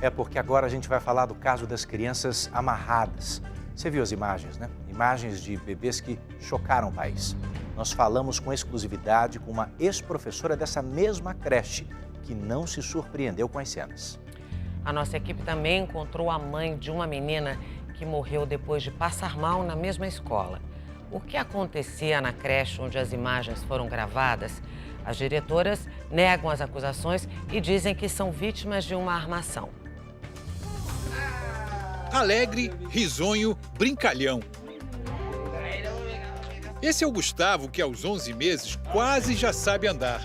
É porque agora a gente vai falar do caso das crianças amarradas. Você viu as imagens, né? Imagens de bebês que chocaram o país. Nós falamos com exclusividade com uma ex-professora dessa mesma creche, que não se surpreendeu com as cenas. A nossa equipe também encontrou a mãe de uma menina que morreu depois de passar mal na mesma escola. O que acontecia na creche onde as imagens foram gravadas? As diretoras negam as acusações e dizem que são vítimas de uma armação. Alegre, risonho, brincalhão. Esse é o Gustavo, que aos 11 meses quase já sabe andar.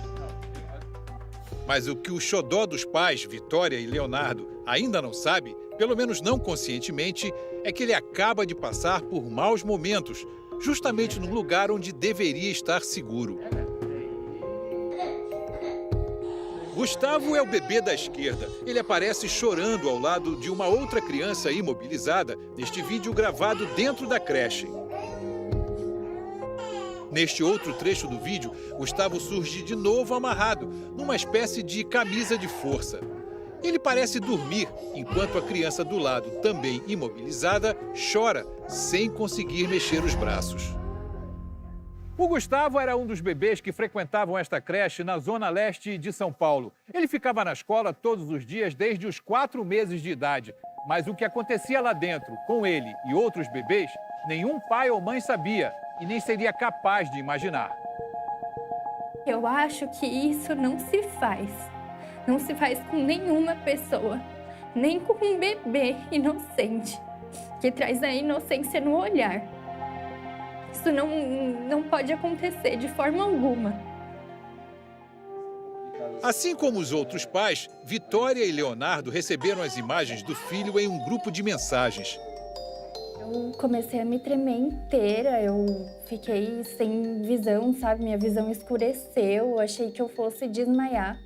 Mas o que o xodó dos pais, Vitória e Leonardo, ainda não sabe, pelo menos não conscientemente, é que ele acaba de passar por maus momentos, justamente no lugar onde deveria estar seguro. Gustavo é o bebê da esquerda. Ele aparece chorando ao lado de uma outra criança imobilizada neste vídeo gravado dentro da creche. Neste outro trecho do vídeo, Gustavo surge de novo amarrado, numa espécie de camisa de força. Ele parece dormir, enquanto a criança do lado, também imobilizada, chora, sem conseguir mexer os braços. O Gustavo era um dos bebês que frequentavam esta creche na zona leste de São Paulo. Ele ficava na escola todos os dias desde os 4 meses de idade. Mas o que acontecia lá dentro, com ele e outros bebês, nenhum pai ou mãe sabia e nem seria capaz de imaginar. Eu acho que isso não se faz. Não se faz com nenhuma pessoa, nem com um bebê inocente, que traz a inocência no olhar. Isso não pode acontecer de forma alguma. Assim como os outros pais, Vitória e Leonardo receberam as imagens do filho em um grupo de mensagens. Eu comecei a me tremer inteira, eu fiquei sem visão, sabe? Minha visão escureceu, eu achei que eu fosse desmaiar.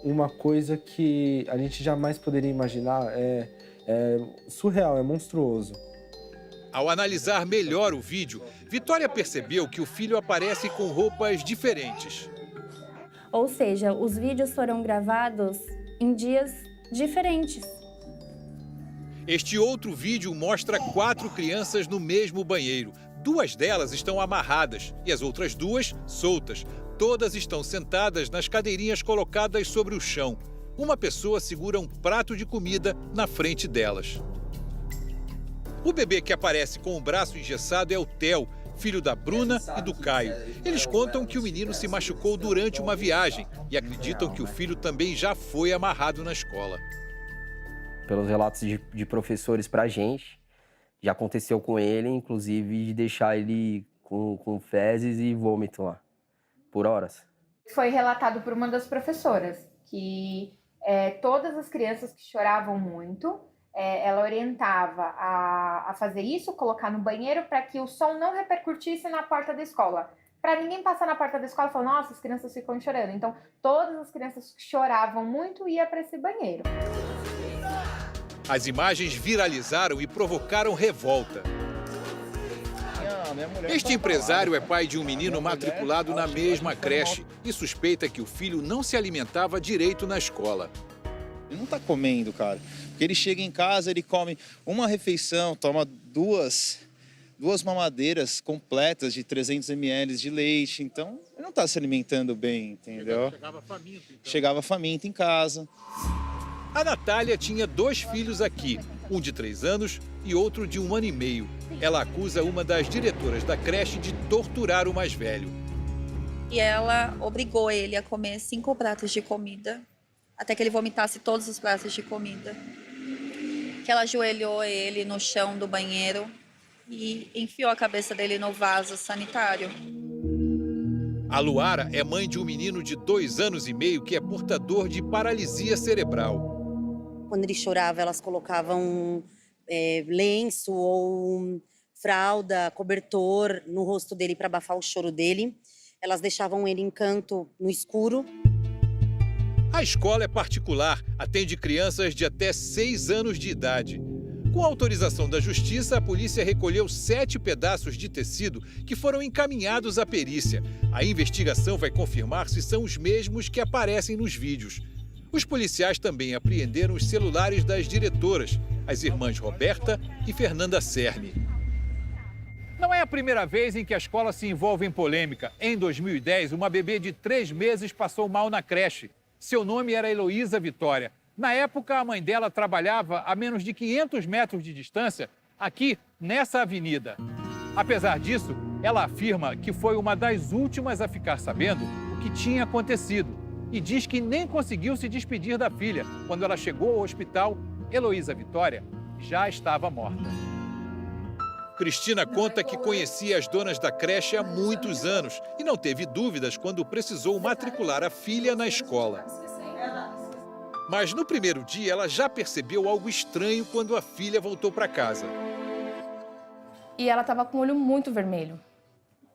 Uma coisa que a gente jamais poderia imaginar é surreal, é monstruoso. Ao analisar melhor o vídeo, Vitória percebeu que o filho aparece com roupas diferentes. Ou seja, os vídeos foram gravados em dias diferentes. Este outro vídeo mostra 4 crianças no mesmo banheiro. 2 delas estão amarradas e as outras 2 soltas. Todas estão sentadas nas cadeirinhas colocadas sobre o chão. Uma pessoa segura um prato de comida na frente delas. O bebê que aparece com o braço engessado é o Theo, filho da Bruna e do Caio. Eles contam que o menino se machucou durante uma viagem e acreditam que o filho também já foi amarrado na escola. Pelos relatos de professores pra gente, já aconteceu com ele, inclusive de deixar ele com fezes e vômito lá, por horas. Foi relatado por uma das professoras que todas as crianças que choravam muito, ela orientava a fazer isso, colocar no banheiro para que o som não repercutisse na porta da escola. Para ninguém passar na porta da escola e falar, nossa, as crianças ficam chorando. Então, todas as crianças que choravam muito iam para esse banheiro. As imagens viralizaram e provocaram revolta. Este empresário é pai de um menino matriculado na mesma creche e suspeita que o filho não se alimentava direito na escola. Ele não tá comendo, cara. Porque ele chega em casa, ele come uma refeição, toma duas mamadeiras completas de 300 ml de leite. Então, ele não tá se alimentando bem, entendeu? Chegava faminto, então. Chegava faminto em casa. A Natália tinha 2 filhos aqui, um de 3 anos e outro de 1 ano e meio. Ela acusa uma das diretoras da creche de torturar o mais velho. E ela obrigou ele a comer 5 pratos de comida, até que ele vomitasse todos os pratos de comida. Que ela ajoelhou ele no chão do banheiro e enfiou a cabeça dele no vaso sanitário. A Luara é mãe de um menino de 2 anos e meio que é portador de paralisia cerebral. Quando ele chorava, elas colocavam lenço ou fralda, cobertor no rosto dele para abafar o choro dele. Elas deixavam ele em canto no escuro. A escola é particular, atende crianças de até 6 anos de idade. Com autorização da Justiça, a polícia recolheu 7 pedaços de tecido que foram encaminhados à perícia. A investigação vai confirmar se são os mesmos que aparecem nos vídeos. Os policiais também apreenderam os celulares das diretoras, as irmãs Roberta e Fernanda Cerne. Não é a primeira vez em que a escola se envolve em polêmica. Em 2010, uma bebê de 3 meses passou mal na creche. Seu nome era Heloísa Vitória. Na época, a mãe dela trabalhava a menos de 500 metros de distância, aqui nessa avenida. Apesar disso, ela afirma que foi uma das últimas a ficar sabendo o que tinha acontecido e diz que nem conseguiu se despedir da filha. Quando ela chegou ao hospital, Heloísa Vitória já estava morta. Cristina conta que conhecia as donas da creche há muitos anos e não teve dúvidas quando precisou matricular a filha na escola. Mas no primeiro dia, ela já percebeu algo estranho quando a filha voltou para casa. E ela estava com o olho muito vermelho.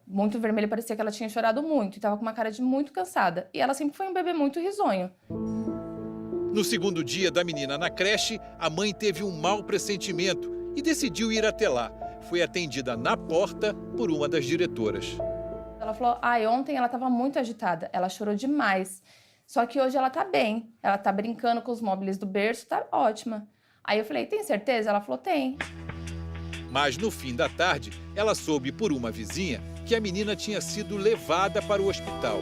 Muito vermelho, parecia que ela tinha chorado muito. E estava com uma cara de muito cansada. E ela sempre foi um bebê muito risonho. No segundo dia da menina na creche, a mãe teve um mau pressentimento e decidiu ir até lá. Foi atendida na porta por uma das diretoras. Ela falou, ontem ela estava muito agitada. Ela chorou demais. Só que hoje ela tá bem, ela tá brincando com os móveis do berço, tá ótima. Aí eu falei, tem certeza? Ela falou, tem. Mas no fim da tarde, ela soube por uma vizinha que a menina tinha sido levada para o hospital.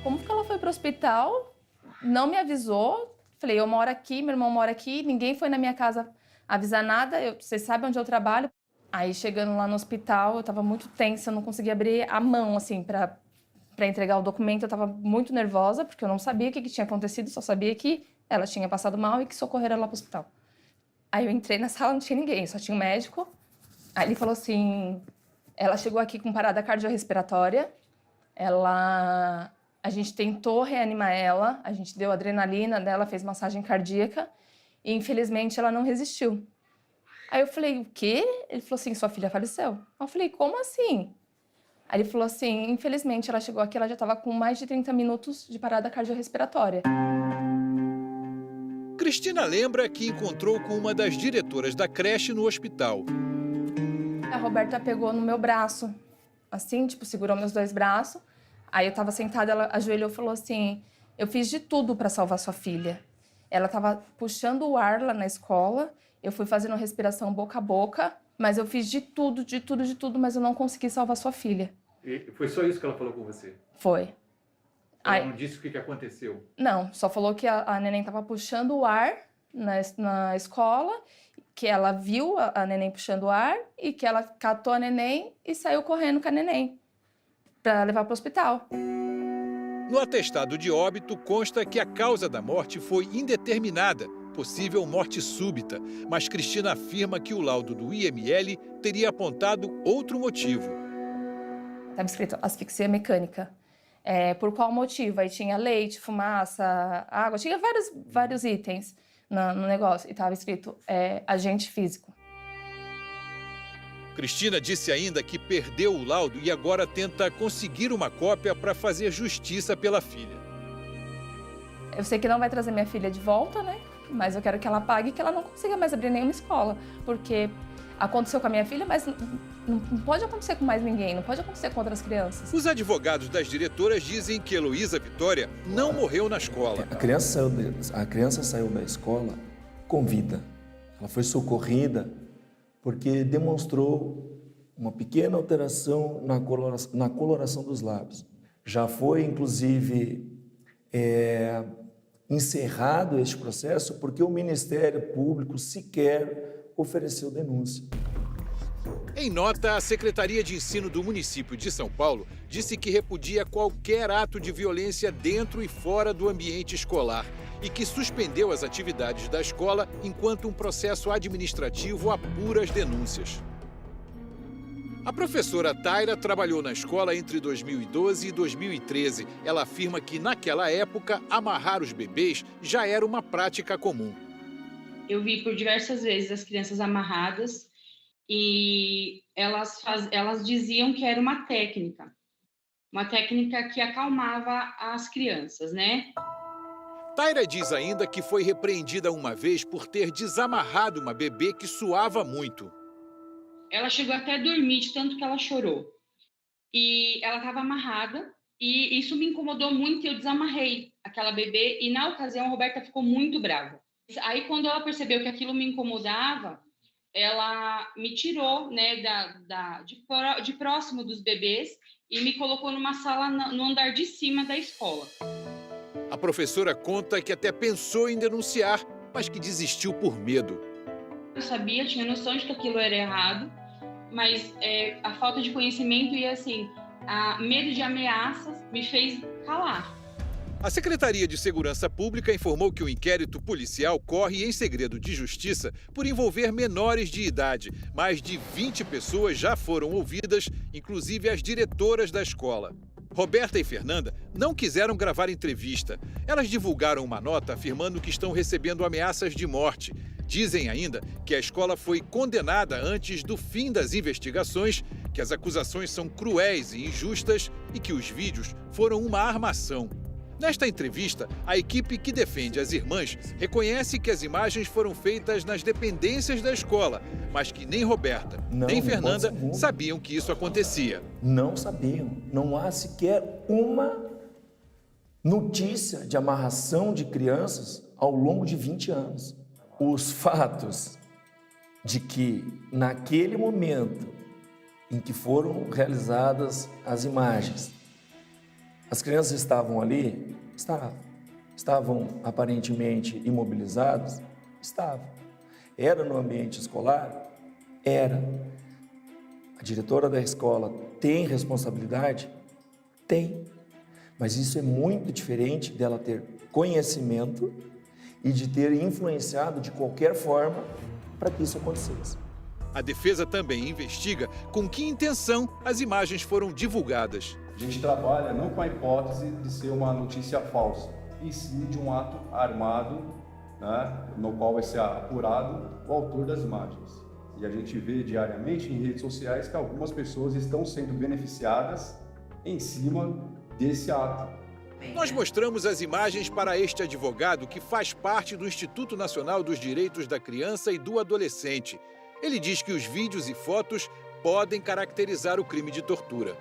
Como que ela foi pro hospital? Não me avisou. Falei, eu moro aqui, meu irmão mora aqui, ninguém foi na minha casa avisar nada, vocês sabem onde eu trabalho. Aí chegando lá no hospital, eu tava muito tensa, eu não conseguia abrir a mão, assim, para entregar o documento. Eu estava muito nervosa, porque eu não sabia o que tinha acontecido, só sabia que ela tinha passado mal e que socorreram ela para o hospital. Aí eu entrei na sala, não tinha ninguém, só tinha um médico. Aí ele falou assim, ela chegou aqui com parada cardiorrespiratória, a gente tentou reanimar ela, a gente deu adrenalina dela, fez massagem cardíaca e infelizmente ela não resistiu. Aí eu falei, o quê? Ele falou assim, sua filha faleceu. Eu falei, como assim? Aí ele falou assim, infelizmente ela chegou aqui, ela já estava com mais de 30 minutos de parada cardiorrespiratória. Cristina lembra que encontrou com uma das diretoras da creche no hospital. A Roberta pegou no meu braço, assim, tipo, segurou meus 2 braços. Aí eu estava sentada, ela ajoelhou e falou assim, eu fiz de tudo para salvar sua filha. Ela estava puxando o ar lá na escola, eu fui fazendo respiração boca a boca, mas eu fiz de tudo, mas eu não consegui salvar sua filha. E foi só isso que ela falou com você? Foi. Ela não disse o que aconteceu? Não, só falou que a neném estava puxando o ar na escola, que ela viu a neném puxando o ar e que ela catou a neném e saiu correndo com a neném para levar para o hospital. No atestado de óbito consta que a causa da morte foi indeterminada, possível morte súbita, mas Cristina afirma que o laudo do IML teria apontado outro motivo. Estava escrito asfixia mecânica. Por qual motivo? Aí tinha leite, fumaça, água, tinha vários itens no negócio. E estava escrito agente físico. Cristina disse ainda que perdeu o laudo e agora tenta conseguir uma cópia para fazer justiça pela filha. Eu sei que não vai trazer minha filha de volta, né? Mas eu quero que ela pague e que ela não consiga mais abrir nenhuma escola. Porque aconteceu com a minha filha, mas não pode acontecer com mais ninguém, não pode acontecer com outras crianças. Os advogados das diretoras dizem que Heloísa Vitória não morreu na escola. A criança saiu da escola com vida. Ela foi socorrida porque demonstrou uma pequena alteração na coloração dos lábios. Já foi, inclusive, encerrado este processo porque o Ministério Público sequer ofereceu denúncia. Em nota, a Secretaria de Ensino do município de São Paulo disse que repudia qualquer ato de violência dentro e fora do ambiente escolar e que suspendeu as atividades da escola enquanto um processo administrativo apura as denúncias. A professora Taira trabalhou na escola entre 2012 e 2013. Ela afirma que, naquela época, amarrar os bebês já era uma prática comum. Eu vi por diversas vezes as crianças amarradas e elas diziam que era uma técnica que acalmava as crianças, né? Taira diz ainda que foi repreendida uma vez por ter desamarrado uma bebê que suava muito. Ela chegou até a dormir de tanto que ela chorou. E ela estava amarrada e isso me incomodou muito e eu desamarrei aquela bebê. E na ocasião a Roberta ficou muito brava. Aí quando ela percebeu que aquilo me incomodava, ela me tirou, né, de próximo dos bebês e me colocou numa sala no andar de cima da escola. A professora conta que até pensou em denunciar, mas que desistiu por medo. Eu sabia, tinha noção de que aquilo era errado, mas a falta de conhecimento e, assim, a medo de ameaças me fez calar. A Secretaria de Segurança Pública informou que o inquérito policial corre em segredo de justiça por envolver menores de idade. Mais de 20 pessoas já foram ouvidas, inclusive as diretoras da escola. Roberta e Fernanda não quiseram gravar entrevista. Elas divulgaram uma nota afirmando que estão recebendo ameaças de morte. Dizem ainda que a escola foi condenada antes do fim das investigações, que as acusações são cruéis e injustas e que os vídeos foram uma armação. Nesta entrevista, a equipe que defende as irmãs reconhece que as imagens foram feitas nas dependências da escola, mas que nem Roberta, nem Fernanda sabiam que isso acontecia. Não sabiam. Não há sequer uma notícia de amarração de crianças ao longo de 20 anos. Os fatos de que, naquele momento em que foram realizadas as imagens, as crianças estavam ali? Estavam. Estavam aparentemente imobilizadas? Estavam. Era no ambiente escolar? Era. A diretora da escola tem responsabilidade? Tem. Mas isso é muito diferente dela ter conhecimento e de ter influenciado de qualquer forma para que isso acontecesse. A defesa também investiga com que intenção as imagens foram divulgadas. A gente trabalha não com a hipótese de ser uma notícia falsa, e sim de um ato armado, né, no qual vai ser apurado o autor das imagens. E a gente vê diariamente em redes sociais que algumas pessoas estão sendo beneficiadas em cima desse ato. Nós mostramos as imagens para este advogado que faz parte do Instituto Nacional dos Direitos da Criança e do Adolescente. Ele diz que os vídeos e fotos podem caracterizar o crime de tortura.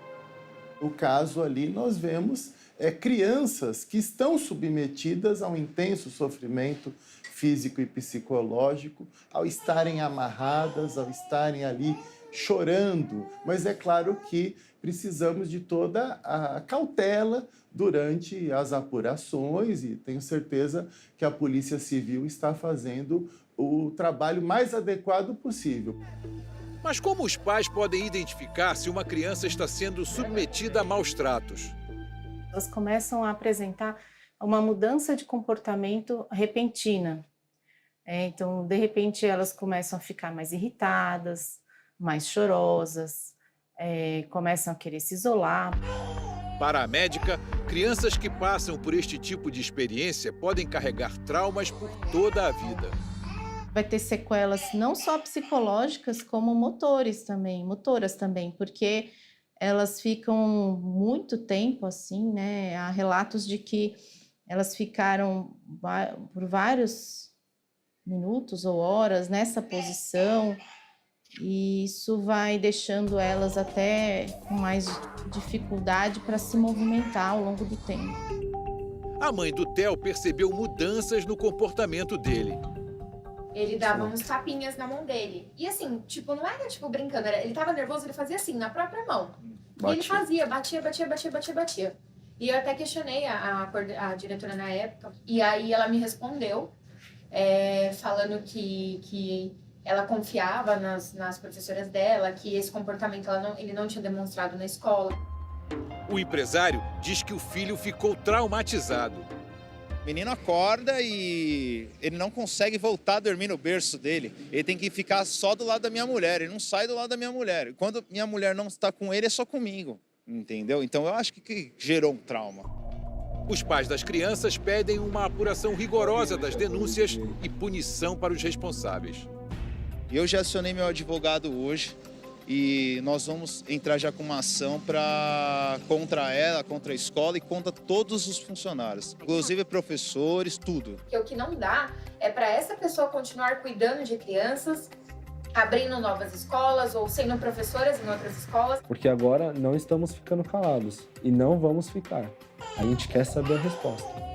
No caso ali, nós vemos crianças que estão submetidas a um intenso sofrimento físico e psicológico, ao estarem amarradas, ao estarem ali chorando. Mas é claro que precisamos de toda a cautela durante as apurações e tenho certeza que a Polícia Civil está fazendo o trabalho mais adequado possível. Mas como os pais podem identificar se uma criança está sendo submetida a maus tratos? Elas começam a apresentar uma mudança de comportamento repentina. Então, de repente, elas começam a ficar mais irritadas, mais chorosas, começam a querer se isolar. Para a médica, crianças que passam por este tipo de experiência podem carregar traumas por toda a vida. Vai ter sequelas não só psicológicas, como motoras também, porque elas ficam muito tempo assim, né? Há relatos de que elas ficaram por vários minutos ou horas nessa posição, e isso vai deixando elas até com mais dificuldade para se movimentar ao longo do tempo. A mãe do Theo percebeu mudanças no comportamento dele. Ele dava uns tapinhas na mão dele. E assim, tipo, não era tipo brincando, ele tava nervoso, ele fazia assim, na própria mão. E ele fazia, batia. E eu até questionei a diretora na época, e aí ela me respondeu, falando que ela confiava nas professoras dela, que esse comportamento ele não tinha demonstrado na escola. O empresário diz que o filho ficou traumatizado. O menino acorda e ele não consegue voltar a dormir no berço dele. Ele tem que ficar só do lado da minha mulher, ele não sai do lado da minha mulher. Quando minha mulher não está com ele, é só comigo, entendeu? Então eu acho que gerou um trauma. Os pais das crianças pedem uma apuração rigorosa das denúncias e punição para os responsáveis. Eu já acionei meu advogado hoje E nós vamos entrar já com uma ação contra ela, contra a escola e contra todos os funcionários, inclusive professores, tudo. Porque o que não dá é para essa pessoa continuar cuidando de crianças, abrindo novas escolas ou sendo professoras em outras escolas. Porque agora não estamos ficando calados e não vamos ficar. A gente quer saber a resposta.